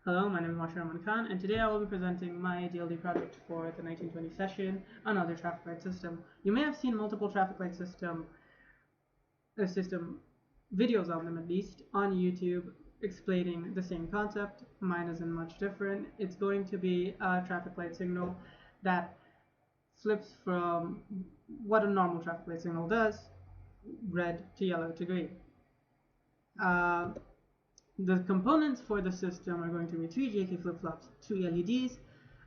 Hello, my name is Moshiur, and today I will be presenting my DLD project for the 1920 session, another traffic light system. You may have seen multiple traffic light system videos on them, at least, on YouTube, explaining the same concept. Mine isn't much different. It's going to be a traffic light signal that flips from what a normal traffic light signal does, red to yellow to green. The components for the system are going to be 3 JK flip-flops, 2 LEDs,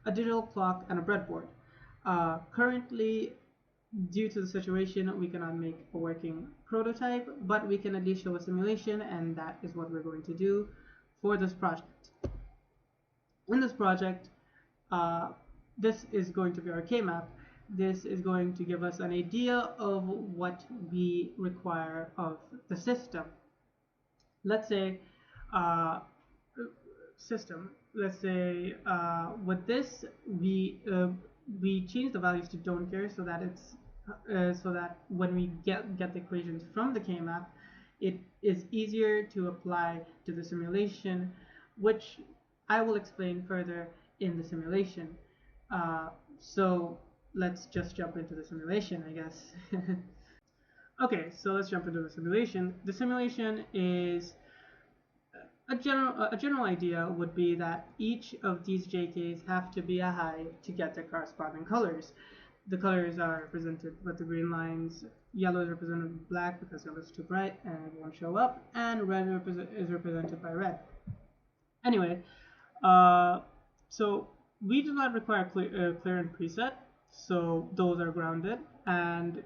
a digital clock, and a breadboard. Currently, due to the situation, we cannot make a working prototype, but we can at least show a simulation, and that is what we're going to do for this project. In this project, this is going to be our K-map. This is going to give us an idea of what we require of the system. Let's say with this we change the values to don't care so that it's so that when we get the equations from the K-map, it is easier to apply to the simulation, which I will explain further in the simulation. So let's just jump into the simulation, I guess. Okay, so let's jump into the simulation. The simulation is a general idea would be that each of these JKs have to be a high to get their corresponding colors. The colors are represented with the green lines. Yellow is represented with black because yellow is too bright and it won't show up, and red is represented by red. Anyway, so we do not require clear and preset, so those are grounded, and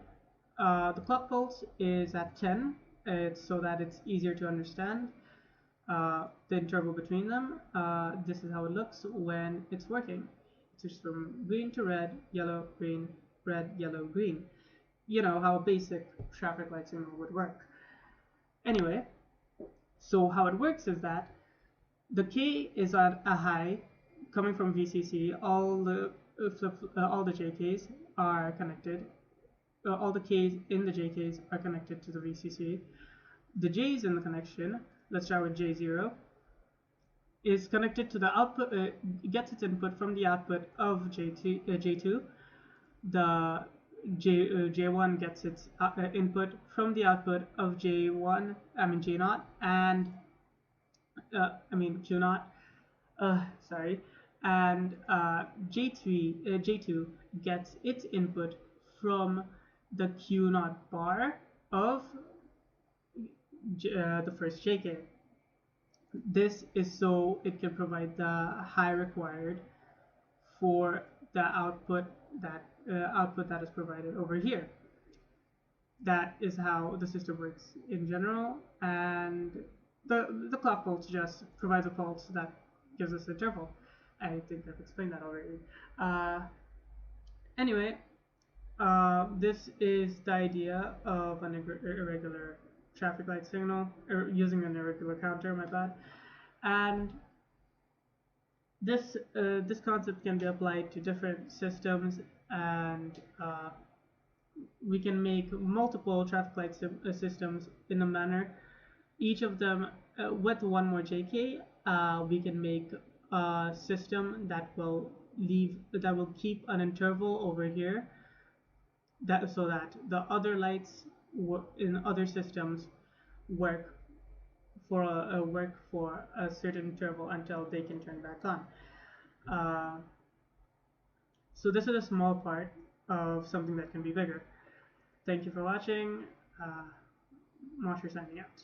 the clock pulse is at 10. It's so that it's easier to understand the interval between them. This is how it looks when it's working. It's just from green to red, yellow, green, red, yellow, green. You know how a basic traffic light signal would work. Anyway, so how it works is that the K is at a high coming from VCC. All the JKs are connected. All the K's in the JKs are connected to the VCC. The J's in the connection, let's start with J0, is connected to the output, gets its input from the output of J2. The J1 gets its input from the output of J0, and and J2 gets its input from the Q0 bar of the first JK. This is so it can provide the high required for the output that is provided over here. That is how the system works in general, and the clock pulse just provides a pulse that gives us interval. I think I've explained that already. Anyway, this is the idea of an irregular traffic light signal, or using an irregular counter, my bad. And this concept can be applied to different systems, and we can make multiple traffic light systems in a manner. Each of them with one more JK, we can make a system that will keep an interval over here, so that the other lights in other systems work for a certain interval until they can turn back on. So this is a small part of something that can be bigger. Thank you for watching. Moshiur signing out.